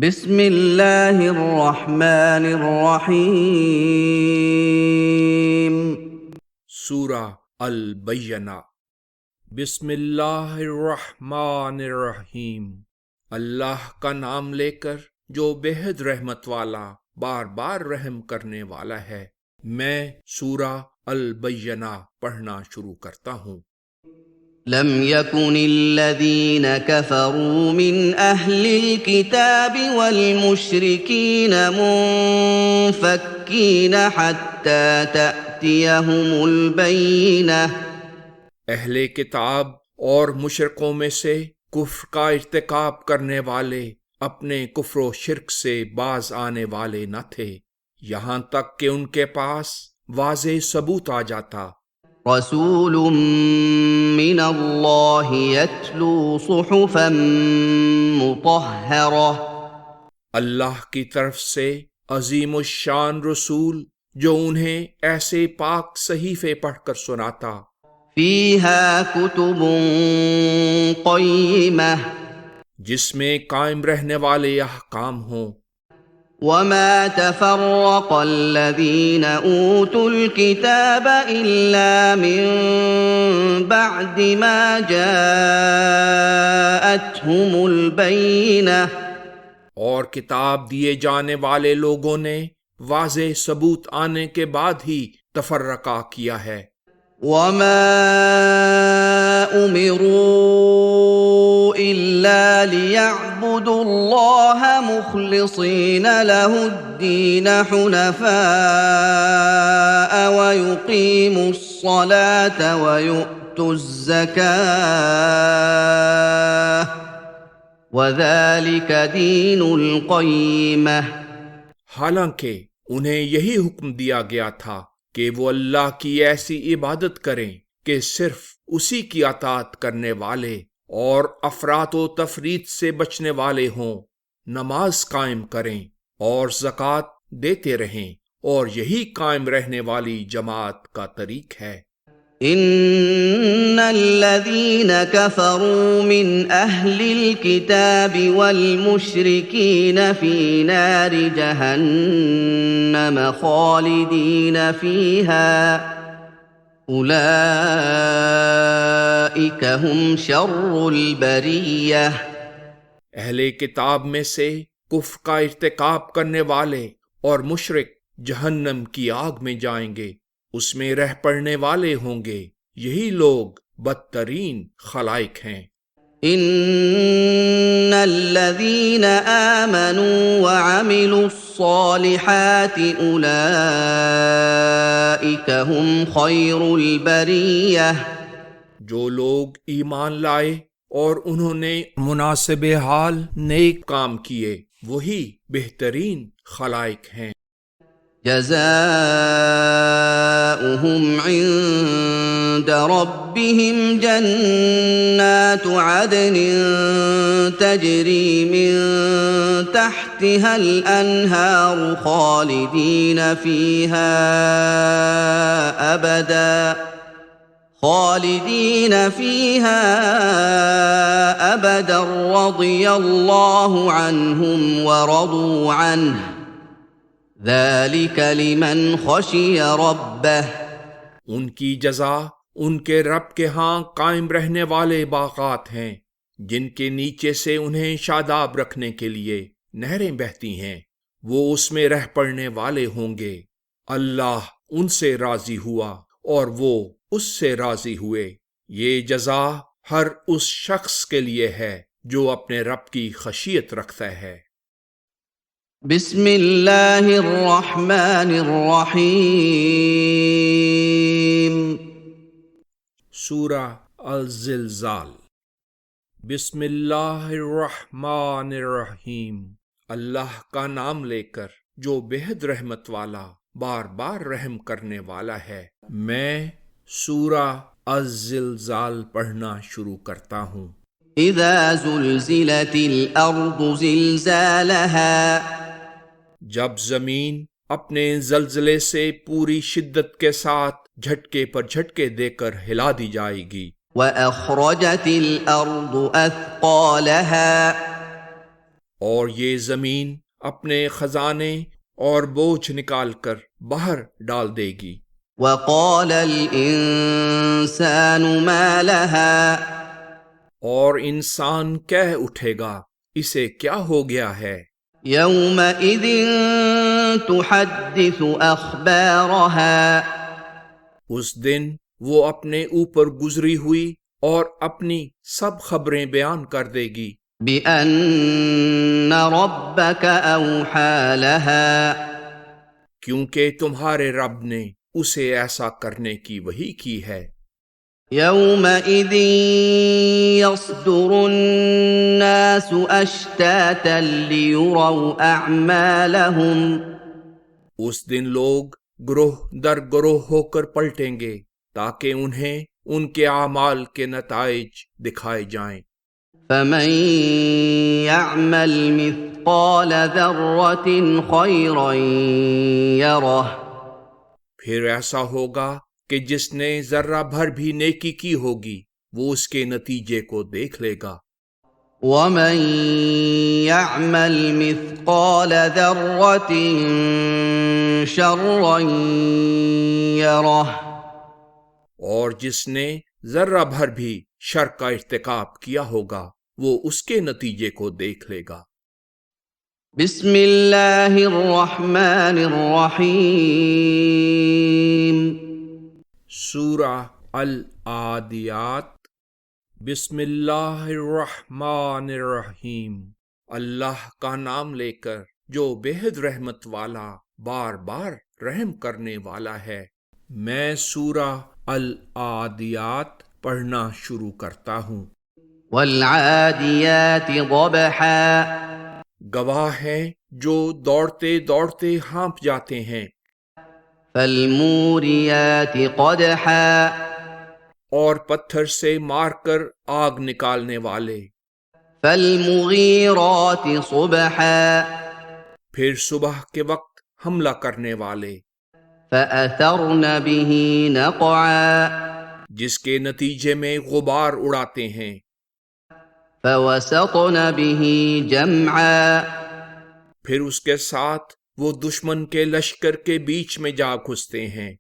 بسم اللہ الرحمن الرحیم۔ سورہ البینہ۔ بسم اللہ الرحمن الرحیم، اللہ کا نام لے کر جو بےحد رحمت والا بار بار رحم کرنے والا ہے۔ میں سورہ البینہ پڑھنا شروع کرتا ہوں۔ لم يكن الذين كفروا من أهل الكتاب والمشركين منفكين حتى تأتيهم البينة۔ اہل کتاب اور مشرکوں میں سے کفر کا ارتکاب کرنے والے اپنے کفر و شرک سے باز آنے والے نہ تھے یہاں تک کہ ان کے پاس واضح ثبوت آ جاتا۔ رسول من اللہ یتلو صحفا مطہرہ، اللہ کی طرف سے عظیم الشان رسول جو انہیں ایسے پاک صحیفے پڑھ کر سناتا، فیہا کتب قیمہ، جس میں قائم رہنے والے احکام ہوں۔ وما تفرق الذين اوتوا الكتاب الا من بعد ما جاءتهم البينة، اور کتاب دیے جانے والے لوگوں نے واضح ثبوت آنے کے بعد ہی تفرقہ کیا ہے۔ وما امروا الا ليعبدوا الله مخلصين له الدين حنفاء ويقيموا الصلاة ويؤتوا الزكاة وذلك دين القيمة۔ حالانکہ انہیں یہی حکم دیا گیا تھا کہ وہ اللہ کی ایسی عبادت کریں کہ صرف اسی کی اطاعت کرنے والے اور افراط و تفریط سے بچنے والے ہوں، نماز قائم کریں اور زکوٰۃ دیتے رہیں، اور یہی قائم رہنے والی جماعت کا طریق ہے۔ ان الذين كفروا من اهل الكتاب والمشركين في نار جهنم خالدين فيها اولئك هم شر البرية۔ اہل کتاب میں سے کفر کا ارتکاب کرنے والے اور مشرک جہنم کی آگ میں جائیں گے، اس میں رہ پڑنے والے ہوں گے، یہی لوگ بدترین خلائق ہیں۔ ان الذين آمنوا وعملوا الصالحات اولئك هم خير البرية۔ جو لوگ ایمان لائے اور انہوں نے مناسب حال نیک کام کیے، وہی بہترین خلائق ہیں۔ جزاؤهم عند ربهم جنات عدن تجري من تحتها الأنهار خالدين فيها أبدا رضي الله عنهم ورضوا عنه ذلك لمن خشي ربه۔ ان کی جزا ان کے رب کے ہاں قائم رہنے والے باغات ہیں، جن کے نیچے سے انہیں شاداب رکھنے کے لیے نہریں بہتی ہیں، وہ اس میں رہ پڑنے والے ہوں گے۔ اللہ ان سے راضی ہوا اور وہ اس سے راضی ہوئے۔ یہ جزا ہر اس شخص کے لیے ہے جو اپنے رب کی خشیت رکھتا ہے۔ بسم اللہ الرحمن الرحیم۔ سورہ الزلزال۔ بسم اللہ الرحمن الرحیم، اللہ کا نام لے کر جو بےحد رحمت والا بار بار رحم کرنے والا ہے۔ میں سورہ الزلزال پڑھنا شروع کرتا ہوں۔ اذا زلزلت الارض زلزالها، جب زمین اپنے زلزلے سے پوری شدت کے ساتھ جھٹکے پر جھٹکے دے کر ہلا دی جائے گی۔ وَأَخْرَجَتِ الْأَرْضُ أَثْقَالَهَا، اور یہ زمین اپنے خزانے اور بوجھ نکال کر باہر ڈال دے گی۔ وقال الإنسان ما لها اور انسان کہہ اٹھے گا اسے کیا ہو گیا ہے؟ يومئذ تحدث أخبارها اس دن وہ اپنے اوپر گزری ہوئی اور اپنی سب خبریں بیان کر دے گی بأن ربك أوحى لها کیونکہ تمہارے رب نے اسے ایسا کرنے کی وحی کی ہے۔ يومئذ يصدر الناس أشتاتا ليروا أعمالهم اس دن لوگ گروہ در گروہ ہو کر پلٹیں گے تاکہ انہیں ان کے اعمال کے نتائج دکھائے جائیں۔ فمن يعمل مثقال ذرة خيرا يره پھر ایسا ہوگا کہ جس نے ذرہ بھر بھی نیکی کی ہوگی وہ اس کے نتیجے کو دیکھ لے گا۔ ومن يعمل مثقال ذرة شرا يره اور جس نے ذرہ بھر بھی شر کا ارتکاب کیا ہوگا وہ اس کے نتیجے کو دیکھ لے گا۔ بسم اللہ الرحمن الرحیم سورہ العادیات۔ بسم اللہ الرحمن الرحیم، اللہ کا نام لے کر جو بے حد رحمت والا بار بار رحم کرنے والا ہے۔ میں سورہ العادیات پڑھنا شروع کرتا ہوں۔ والعادیات ضبحا گواہ ہیں جو دوڑتے دوڑتے ہانپ جاتے ہیں، فالموریات قدحا اور پتھر سے مار کر آگ نکالنے والے، فالمغیرات صبحا پھر صبح کے وقت حملہ کرنے والے، فأثرن به نقعا جس کے نتیجے میں غبار اڑاتے ہیں، فوسطن به جمعا پھر اس کے ساتھ وہ دشمن کے لشکر کے بیچ میں جا گھستے ہیں۔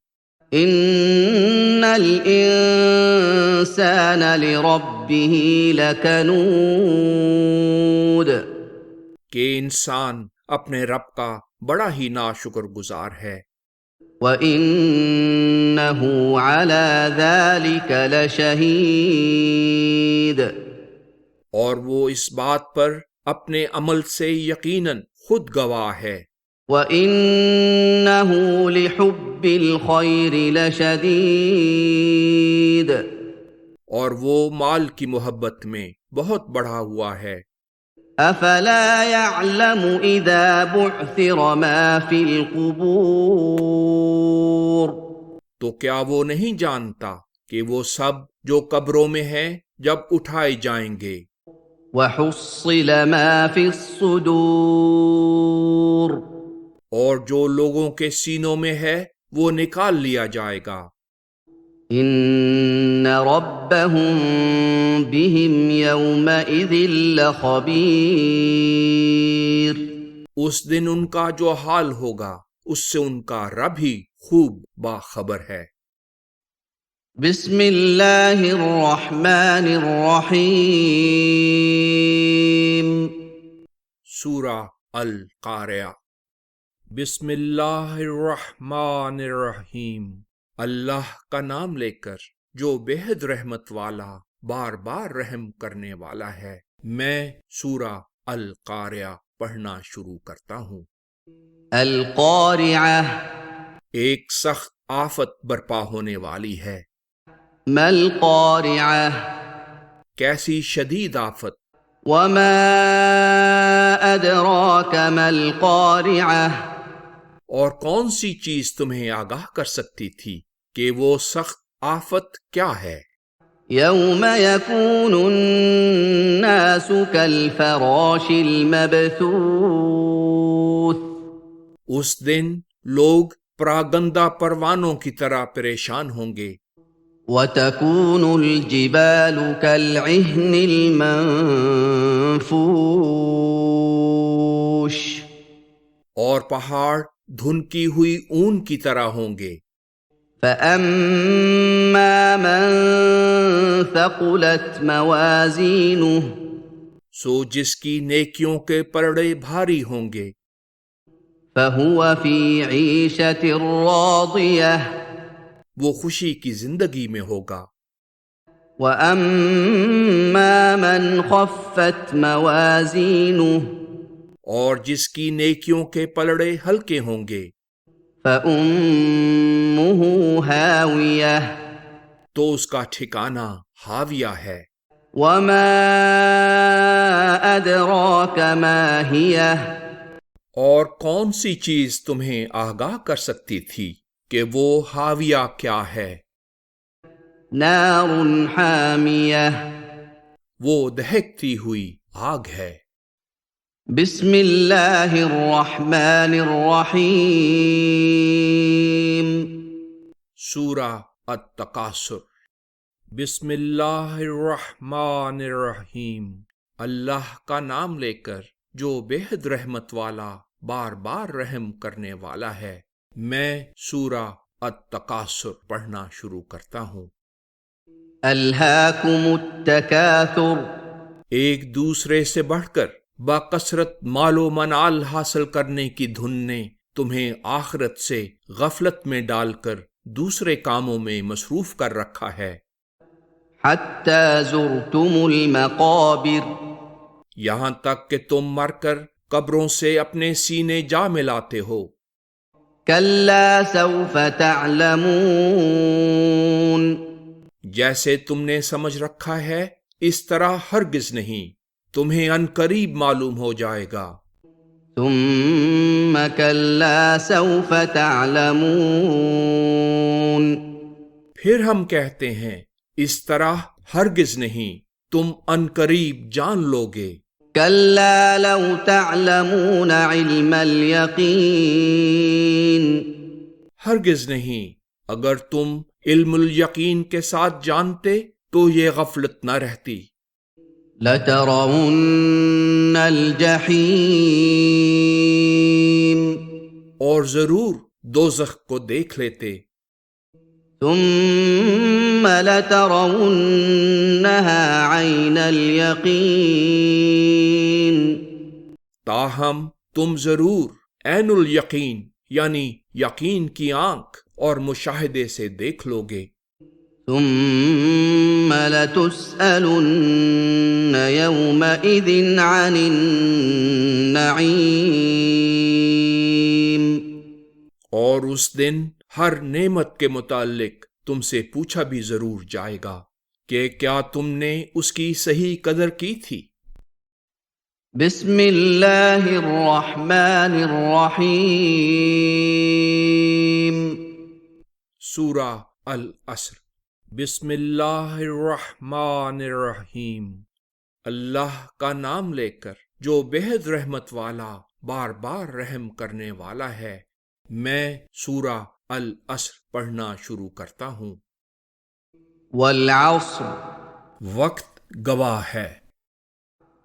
ان الانسان لربه لکنود کہ انسان اپنے رب کا بڑا ہی ناشکر گزار ہے، وَإِنَّهُ عَلَى ذَلِكَ لَشَهِيدٌ اور وہ اس بات پر اپنے عمل سے یقیناً خود گواہ ہے۔ وَإِنَّهُ لِحُبِّ الْخَيْرِ لَشَدِيدٌ اور وہ مال کی محبت میں بہت بڑھا ہوا ہے۔ أَفَلَا يَعْلَمُ إِذَا بُعْثِرَ مَا فِي الْقُبُورِ تو کیا وہ نہیں جانتا کہ وہ سب جو قبروں میں ہے جب اٹھائے جائیں گے، وَحُصِّلَ مَا فِي الصُّدُورِ اور جو لوگوں کے سینوں میں ہے وہ نکال لیا جائے گا۔ إِنَّ رَبَّهُم بِهِمْ يَوْمَئِذٍ لَخَبِيرٌ اس دن ان کا جو حال ہوگا اس سے ان کا رب ہی خوب باخبر ہے۔ بسم اللہ الرحمن الرحیم سورہ القاریہ۔ بسم اللہ الرحمن الرحیم، اللہ کا نام لے کر جو بے حد رحمت والا بار بار رحم کرنے والا ہے۔ میں سورہ القاریہ پڑھنا شروع کرتا ہوں۔ القارعہ ایک سخت آفت برپا ہونے والی ہے۔ ما القارعہ کیسی شدید آفت! وما ادراک ما القارعہ اور کون سی چیز تمہیں آگاہ کر سکتی تھی کہ وہ سخت آفت کیا ہے؟ یوم یکون الناس کالفراش المبثوث اس دن لوگ پراگندہ پروانوں کی طرح پریشان ہوں گے۔ وتكون الجبال كالعهن المنفوش اور پہاڑ دھنکی ہوئی اون کی طرح ہوں گے۔ فَأَمَّا مَن ثَقُلَتْ مَوَازِينُهُ سو جس کی نیکیوں کے پلڑے بھاری ہوں گے، فَهُوَ فِي عِيشَةٍ رَاضِيَةٍ وہ خوشی کی زندگی میں ہوگا۔ وَأَمَّا مَنْ خَفَّتْ مَوَازِينُهُ اور جس کی نیکیوں کے پلڑے ہلکے ہوں گے، فَأُمُّهُ هَاوِيَةٌ تو اس کا ٹھکانہ ہاویہ ہے۔ وَمَا أَدْرَاكَ مَا هِيَهْ اور کون سی چیز تمہیں آگاہ کر سکتی تھی کہ وہ ہاویہ کیا ہے؟ نَارٌ حَامِيَةٌ وہ دہکتی ہوئی آگ ہے۔ بسم اللہ الرحمن الرحیم سورہ التکاثر۔ بسم اللہ الرحمن الرحیم، اللہ کا نام لے کر جو بے حد رحمت والا بار بار رحم کرنے والا ہے۔ میں سورہ التکاثر پڑھنا شروع کرتا ہوں۔ الہاکم التکاثر ایک دوسرے سے بڑھ کر بکثرت مال و منال حاصل کرنے کی دھن نے تمہیں آخرت سے غفلت میں ڈال کر دوسرے کاموں میں مصروف کر رکھا ہے، حتی زرتم المقابر یہاں تک کہ تم مر کر قبروں سے اپنے سینے جا ملاتے ہو۔ کلا سوف تعلمون جیسے تم نے سمجھ رکھا ہے اس طرح ہرگز نہیں، تمہیں عنقریب معلوم ہو جائے گا۔ ثم کلا سوف تعلمون پھر ہم کہتے ہیں اس طرح ہرگز نہیں، تم عنقریب جان لوگے۔ کلا لو تعلمون علم الیقین ہرگز نہیں، اگر تم علم الیقین کے ساتھ جانتے تو یہ غفلت نہ رہتی۔ لترون الجحیم اور ضرور دوزخ کو دیکھ لیتے۔ ثم لترونها عین الیقین تاہم تم ضرور عین الیقین یعنی یقین کی آنکھ اور مشاہدے سے دیکھ لو گے۔ ثم لتسألن يومئذ عن النعیم اور اس دن ہر نعمت کے متعلق تم سے پوچھا بھی ضرور جائے گا کہ کیا تم نے اس کی صحیح قدر کی تھی۔ بسم اللہ الرحمن الرحیم سورہ العصر۔ بسم اللہ الرحمن الرحیم، اللہ کا نام لے کر جو بہت رحمت والا بار بار رحم کرنے والا ہے۔ میں سورہ العصر پڑھنا شروع کرتا ہوں۔ والعصر وقت گواہ ہے،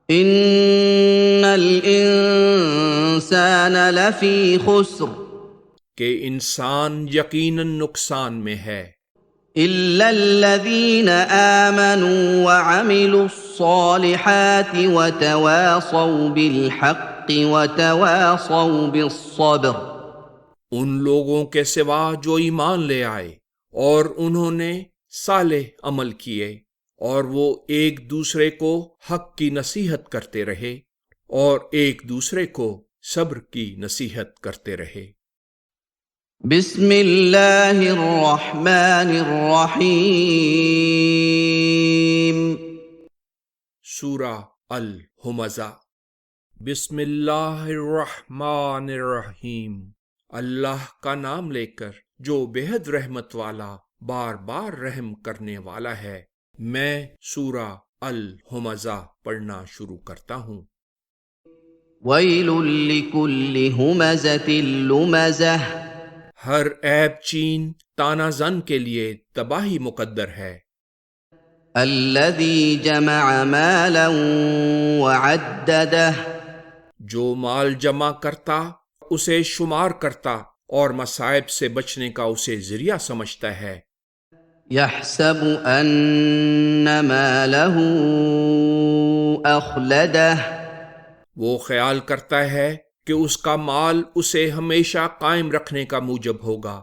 ان الانسان لفی خسر کہ انسان یقیناً نقصان میں ہے، الا الذین آمنوا وعملوا الصالحات وتواصوا بالحق وتواصوا بالصبر، ان لوگوں کے سوا جو ایمان لے آئے اور انہوں نے صالح عمل کیے اور وہ ایک دوسرے کو حق کی نصیحت کرتے رہے اور ایک دوسرے کو صبر کی نصیحت کرتے رہے۔ بسم اللہ الرحمن الرحیم سورہ الہمزہ۔ بسم اللہ الرحمن الرحیم، اللہ کا نام لے کر جو بےحد رحمت والا بار بار رحم کرنے والا ہے۔ میں سورہ الہمزہ پڑھنا شروع کرتا ہوں۔ ویل لکل ہمزۃ لمزہ ہر عیب چین تانا زن کے لیے تباہی مقدر ہے۔ الذي جمع مالا وعدده جو مال جمع کرتا اسے شمار کرتا اور مصائب سے بچنے کا اسے ذریعہ سمجھتا ہے۔ يحسب أن ماله أخلده وہ خیال کرتا ہے کہ اس کا مال اسے ہمیشہ قائم رکھنے کا موجب ہوگا۔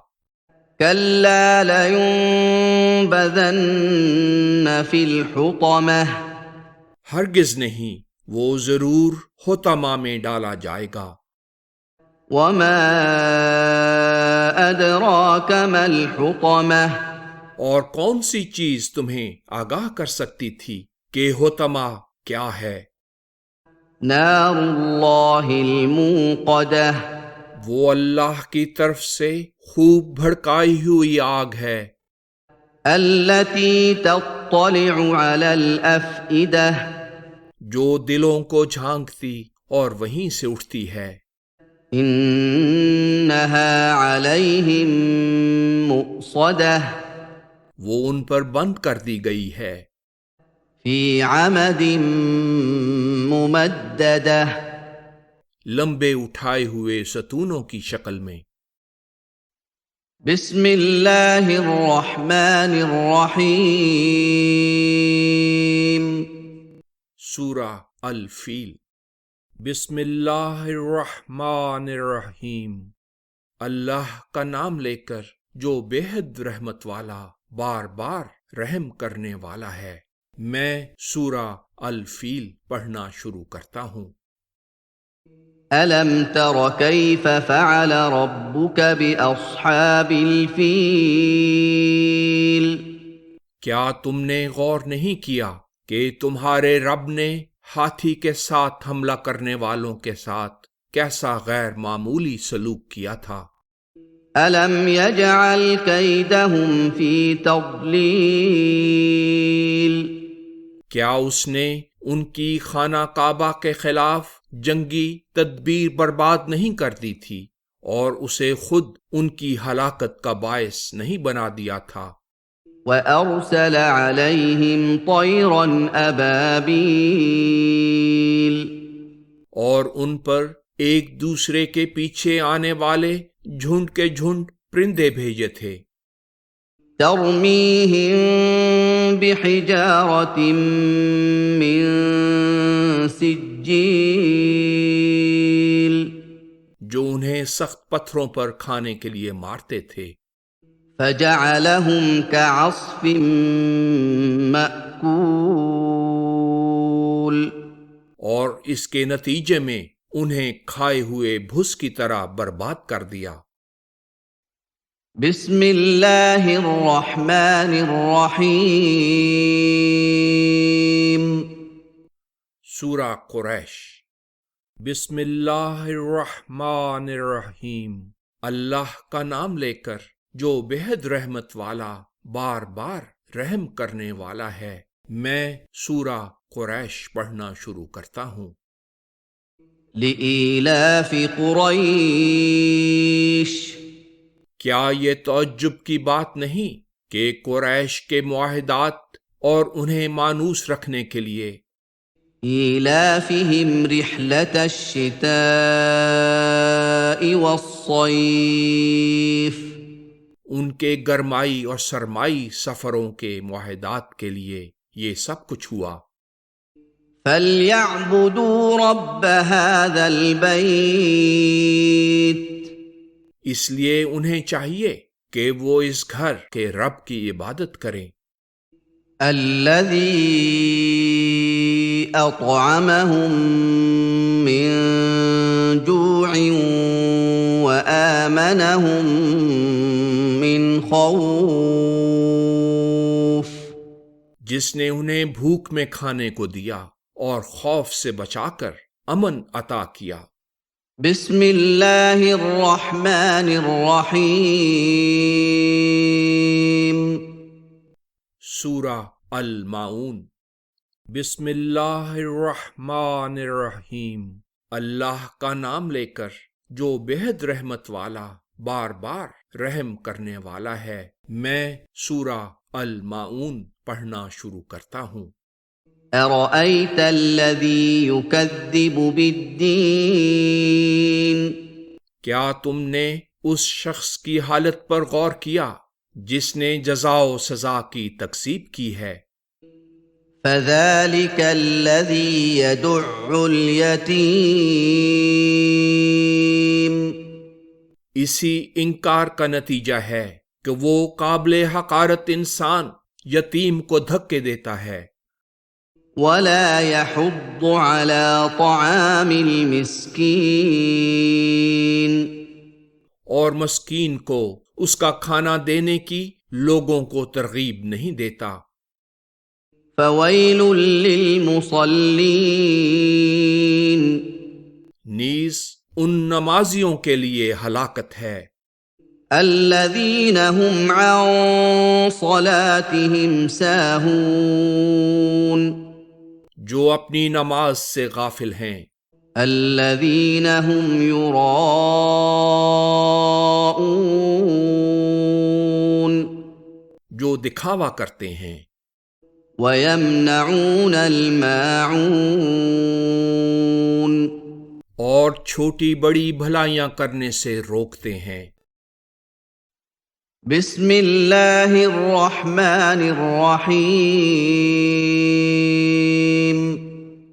كلا لينبذن في الحطمة ہرگز نہیں، وہ ضرور حطمہ میں ڈالا جائے گا۔ وما أدراك ما الحطمة اور کون سی چیز تمہیں آگاہ کر سکتی تھی کہ حطمہ کیا ہے؟ نار الله الموقدة وہ اللہ کی طرف سے خوب بھڑکائی ہوئی آگ ہے، التي تطلع على الأفئدة جو دلوں کو جھانکتی اور وہیں سے اٹھتی ہے۔ إنها عليهم مؤصدة وہ ان پر بند کر دی گئی ہے، في عمد ممددة لمبے اٹھائے ہوئے ستونوں کی شکل میں۔ بسم اللہ الرحمن الرحیم سورہ الفیل۔ بسم اللہ الرحمن الرحیم، اللہ کا نام لے کر جو بے حد رحمت والا بار بار رحم کرنے والا ہے۔ میں سورہ الفیل پڑھنا شروع کرتا ہوں۔ ألم تر كيف فعل ربك بأصحاب الفيل کیا تم نے غور نہیں کیا کہ تمہارے رب نے ہاتھی کے ساتھ حملہ کرنے والوں کے ساتھ کیسا غیر معمولی سلوک کیا تھا؟ ألم يجعل كيدهم في تضليل کیا اس نے ان کی خانہ کعبہ کے خلاف جنگی تدبیر برباد نہیں کر دی تھی اور اسے خود ان کی ہلاکت کا باعث نہیں بنا دیا تھا؟ وأرسل عليهم طيرا أبابيل اور ان پر ایک دوسرے کے پیچھے آنے والے جھنڈ کے جھنڈ پرندے بھیجے تھے، ترميهم بحجارة من سجيل جو انہیں سخت پتھروں پر کھانے کے لیے مارتے تھے، فجعلهم كعصف مأكول اور اس کے نتیجے میں انہیں کھائے ہوئے بھس کی طرح برباد کر دیا۔ بسم اللہ الرحمن الرحیم سورہ قریش۔ بسم اللہ الرحمن الرحیم، اللہ کا نام لے کر جو بےحد رحمت والا بار بار رحم کرنے والا ہے۔ میں سورہ قریش پڑھنا شروع کرتا ہوں۔ لإيلاف قریش کیا یہ تعجب کی بات نہیں کہ قریش کے معاہدات اور انہیں مانوس رکھنے کے لیے إيلافهم رحلة الشتاء والصيف ان کے گرمائی اور سرمائی سفروں کے معاہدات کے لیے یہ سب کچھ ہوا۔ فَلْيَعْبُدُوا رَبَّ هَذَا الْبَيْتِ اس لیے انہیں چاہیے کہ وہ اس گھر کے رب کی عبادت کریں، الَّذِي أَطْعَمَهُم مِّن جُوعٍ وَآمَنَهُم مِّن خَوْفٍ جس نے انہیں بھوک میں کھانے کو دیا اور خوف سے بچا کر امن عطا کیا۔ بسم اللہ الرحمن الرحیم سورہ الماعون۔ بسم اللہ الرحمن الرحیم، اللہ کا نام لے کر جو بےحد رحمت والا بار بار رحم کرنے والا ہے۔ میں سورہ الماعون پڑھنا شروع کرتا ہوں۔ أرأيت الذي يكذب بالدين کیا تم نے اس شخص کی حالت پر غور کیا جس نے جزا و سزا کی تکذیب کی ہے؟ فذلك الذي يدع اليتيم اسی انکار کا نتیجہ ہے کہ وہ قابل حقارت انسان یتیم کو دھکے دیتا ہے، ولا يحض على طعام المسكين اور مسکین کو اس کا کھانا دینے کی لوگوں کو ترغیب نہیں دیتا۔ فويل للمصلين نیز ان نمازیوں کے لیے ہلاکت ہے الذين هم عن صلاتهم ساهون جو اپنی نماز سے غافل ہیں، الذين هم يراءون جو دکھاوا کرتے ہیں، ويمنعون الماعون اور چھوٹی بڑی بھلائیاں کرنے سے روکتے ہیں۔ بسم اللہ الرحمن الرحیم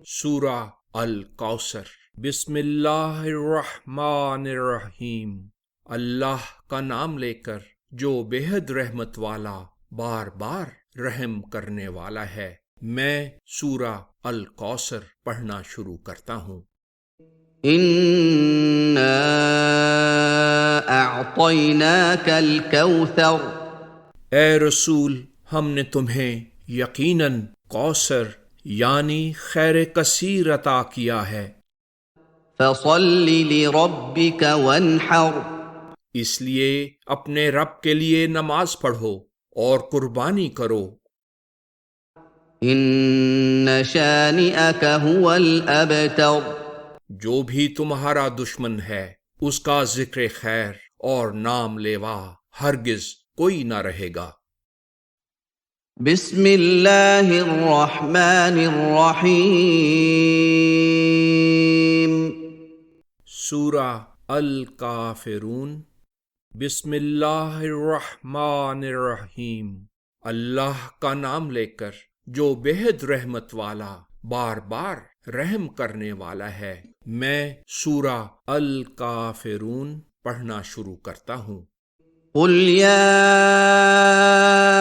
سورہ الکوثر۔ بسم اللہ الرحمن الرحیم، اللہ کا نام لے کر جو بے حد رحمت والا بار بار رحم کرنے والا ہے۔ میں سورہ الکوثر پڑھنا شروع کرتا ہوں۔ انا اعطیناک الکوثر اے رسول، ہم نے تمہیں یقیناً کوثر یعنی خیر کثیر عطا کیا ہے، فصل لربک وانحر اس لیے اپنے رب کے لیے نماز پڑھو اور قربانی کرو۔ ان شانئک هو الابتر جو بھی تمہارا دشمن ہے اس کا ذکر خیر اور نام لیوا ہرگز کوئی نہ رہے گا۔ بسم اللہ الرحمن الرحیم سورہ الکافرون۔ بسم اللہ الرحمن الرحیم، اللہ کا نام لے کر جو بے حد رحمت والا بار بار رحم کرنے والا ہے۔ میں سورہ الکافرون پڑھنا شروع کرتا ہوں۔ قل یا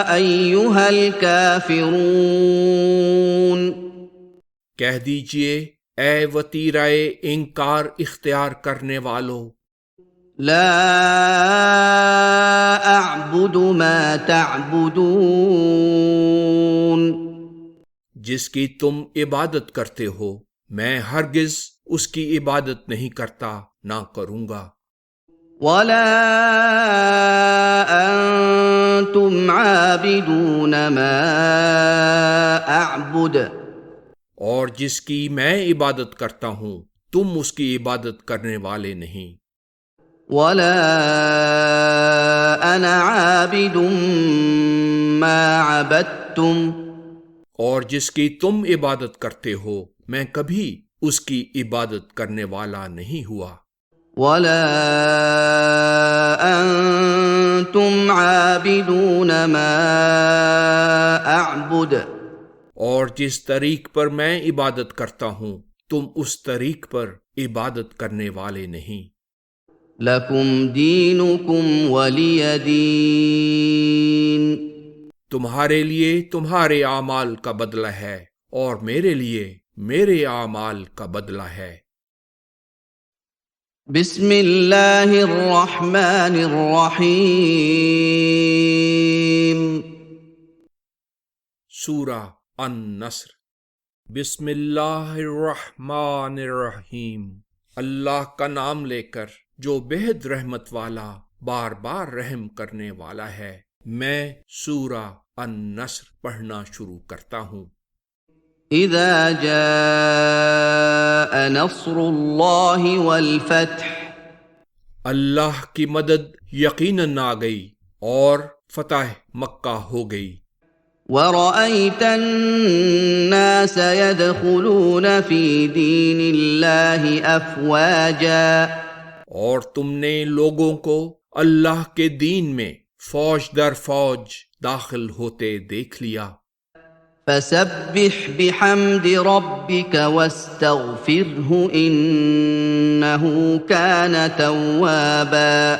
ایہا الکافرون کہہ دیجئے اے وتیرۂ انکار اختیار کرنے والو، لا اعبد ما تعبدون جس کی تم عبادت کرتے ہو میں ہرگز اس کی عبادت نہیں کرتا نہ کروں گا، ولا انتم عابدون ما اعبد اور جس کی میں عبادت کرتا ہوں تم اس کی عبادت کرنے والے نہیں، ولا انا عابد ما عبدتم اور جس کی تم عبادت کرتے ہو میں کبھی اس کی عبادت کرنے والا نہیں ہوا، ولا انتم عابدون ما اعبد اور جس طریق پر میں عبادت کرتا ہوں تم اس طریق پر عبادت کرنے والے نہیں۔ لکم دینکم ولی دین تمہارے لیے تمہارے اعمال کا بدلہ ہے اور میرے لیے میرے اعمال کا بدلہ ہے۔ بسم اللہ الرحمن الرحیم سورہ النصر۔ بسم اللہ الرحمن الرحیم، اللہ کا نام لے کر جو بہت رحمت والا بار بار رحم کرنے والا ہے۔ میں سورہ النصر پڑھنا شروع کرتا ہوں۔ اذا جاء نصر اللہ والفتح اللہ کی مدد یقیناً آ گئی اور فتح مکہ ہو گئی۔ وَرَأَيْتَ النَّاسَ يَدْخُلُونَ فِي دِينِ اللَّهِ أَفْوَاجًا، اور تم نے لوگوں کو اللہ کے دین میں فوج در فوج داخل ہوتے دیکھ لیا۔ فَسَبِّحْ بِحَمْدِ رَبِّكَ وَاسْتَغْفِرْهُ إِنَّهُ كَانَ تَوَّابًا۔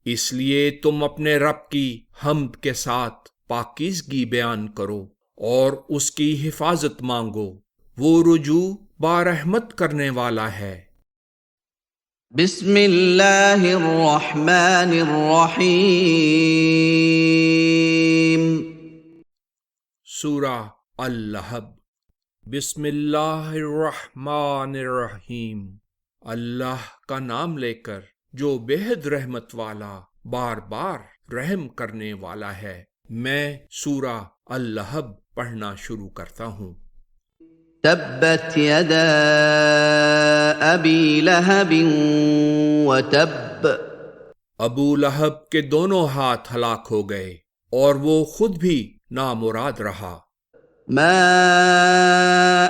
اس لیے تم اپنے رب کی حمد کے ساتھ پاکیزگی بیان کرو اور اس کی حفاظت مانگو، وہ رجوع بارحمت کرنے والا ہے۔ بسم اللہ الرحمن الرحیم۔ سورہ اللہب۔ بسم اللہ الرحمن الرحیم، اللہ کا نام لے کر جو بےحد رحمت والا بار بار رحم کرنے والا ہے۔ میں سورہ اللہب پڑھنا شروع کرتا ہوں۔ تبت یدا ابی لہب وتب، ابو لہب کے دونوں ہاتھ ہلاک ہو گئے اور وہ خود بھی نامراد رہا۔ ما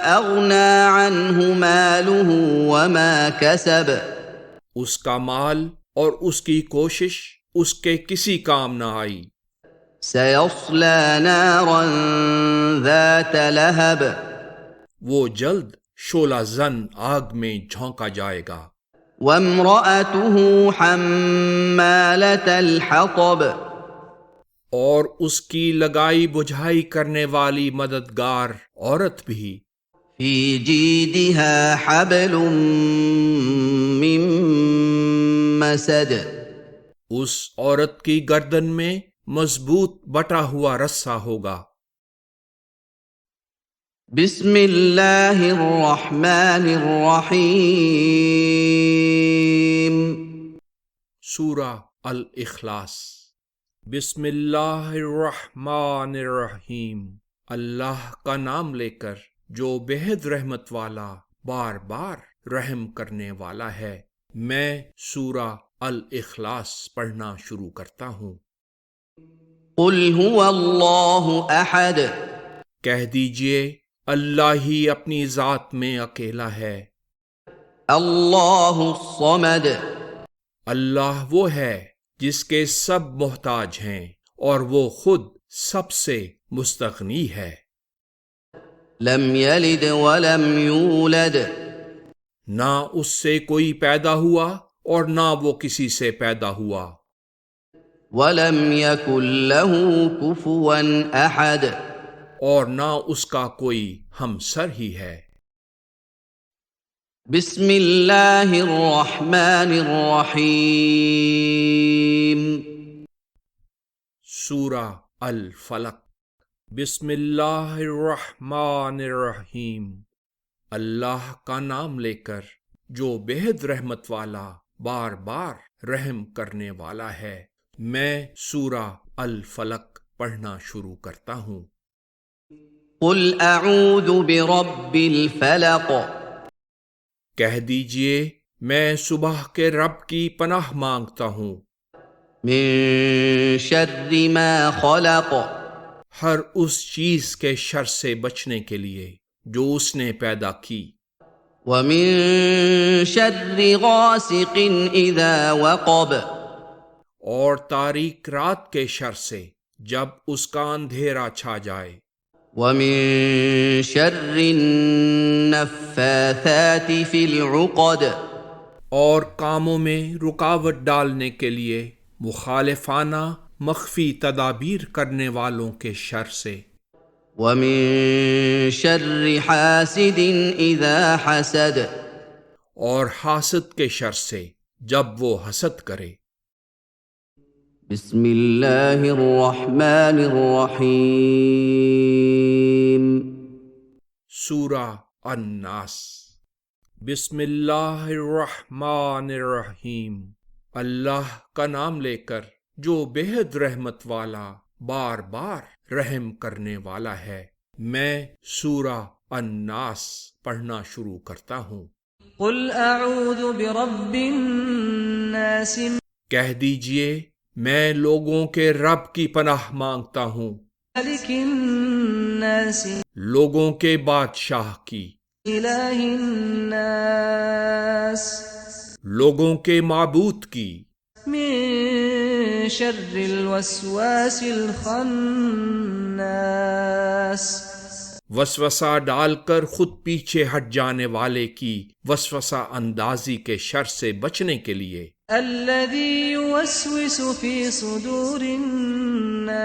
اغنى عنہ مالہ وما کسب، اس کا مال اور اس کی کوشش اس کے کسی کام نہ آئی۔ سیصلی نارا ذات لہب، وہ جلد شعلہ زن آگ میں جھونکا جائے گا۔ وامرأته حمالة الحطب، اور اس کی لگائی بجھائی کرنے والی مددگار عورت بھی۔ فی جیدها حبل من مسد، اس عورت کی گردن میں مضبوط بٹا ہوا رسہ ہوگا۔ بسم اللہ الرحمن الرحیم۔ سورہ الاخلاص۔ بسم اللہ الرحمن الرحیم، اللہ کا نام لے کر جو بےحد رحمت والا بار بار رحم کرنے والا ہے۔ میں سورہ الاخلاص پڑھنا شروع کرتا ہوں۔ قل هو اللہ احد، کہہ دیجئے اللہ ہی اپنی ذات میں اکیلا ہے۔ اللہ الصمد، اللہ وہ ہے جس کے سب محتاج ہیں اور وہ خود سب سے مستغنی ہے۔ لم یلد ولم یولد، نہ اس سے کوئی پیدا ہوا اور نہ وہ کسی سے پیدا ہوا۔ ولم یکن له کفوا احد، اور نہ اس کا کوئی ہمسر ہی ہے۔ بسم اللہ الرحمن الرحیم۔ سورہ الفلق۔ بسم اللہ الرحمن الرحیم، اللہ کا نام لے کر جو بےحد رحمت والا بار بار رحم کرنے والا ہے۔ میں سورہ الفلق پڑھنا شروع کرتا ہوں۔ قل اعوذ برب الفلق، کہہ دیجئے میں صبح کے رب کی پناہ مانگتا ہوں، من شر ما خلق، ہر اس چیز کے شر سے بچنے کے لیے جو اس نے پیدا کی، ومن شر غاسق اذا وقب، اور تاریک رات کے شر سے جب اس کا اندھیرا چھا جائے، ومن شر النفاثات فی العقد، اور کاموں میں رکاوٹ ڈالنے کے لیے مخالفانہ مخفی تدابیر کرنے والوں کے شر سے، ومن شر حاسد اذا حسد، اور حاسد کے شر سے جب وہ حسد کرے۔ بسم اللہ الرحمن الرحیم۔ سورہ الناس۔ بسم اللہ الرحمن الرحیم، اللہ کا نام لے کر جو بےحد رحمت والا بار بار رحم کرنے والا ہے۔ میں سورہ الناس پڑھنا شروع کرتا ہوں۔ قل اعوذ برب الناس کہہ دیجئے میں لوگوں کے رب کی پناہ مانگتا ہوں، ملك الناس لوگوں کے بادشاہ کی، إله الناس لوگوں کے معبود کی، من شر الوسواس الخناس وسوسہ ڈال کر خود پیچھے ہٹ جانے والے کی وسوسہ اندازی کے شر سے بچنے کے لیے، الذي يوسوس في صدور الناس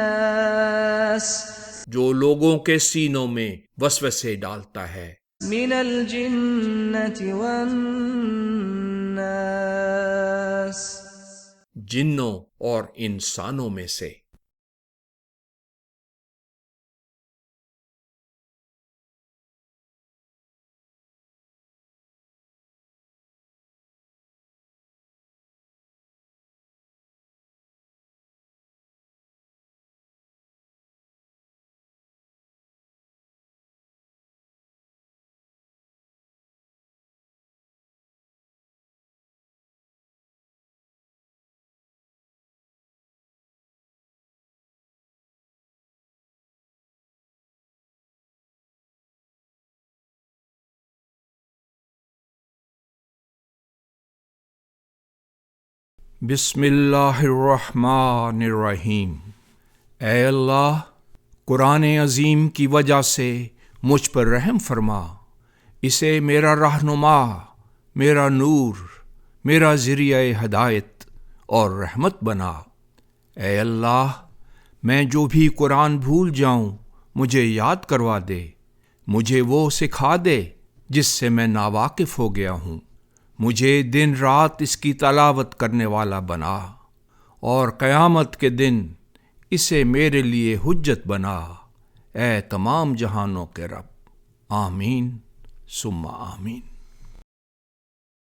جو لوگوں کے سینوں میں وسوسے ڈالتا ہے، من الجنة والناس جنوں اور انسانوں میں سے۔ بسم اللہ الرحمن الرحیم۔ اے اللہ، قرآن عظیم کی وجہ سے مجھ پر رحم فرما، اسے میرا رہنما، میرا نور، میرا ذریعہ ہدایت اور رحمت بنا۔ اے اللہ، میں جو بھی قرآن بھول جاؤں مجھے یاد کروا دے، مجھے وہ سکھا دے جس سے میں ناواقف ہو گیا ہوں، مجھے دن رات اس کی تلاوت کرنے والا بنا، اور قیامت کے دن اسے میرے لیے حجت بنا، اے تمام جہانوں کے رب۔ آمین ثم آمین۔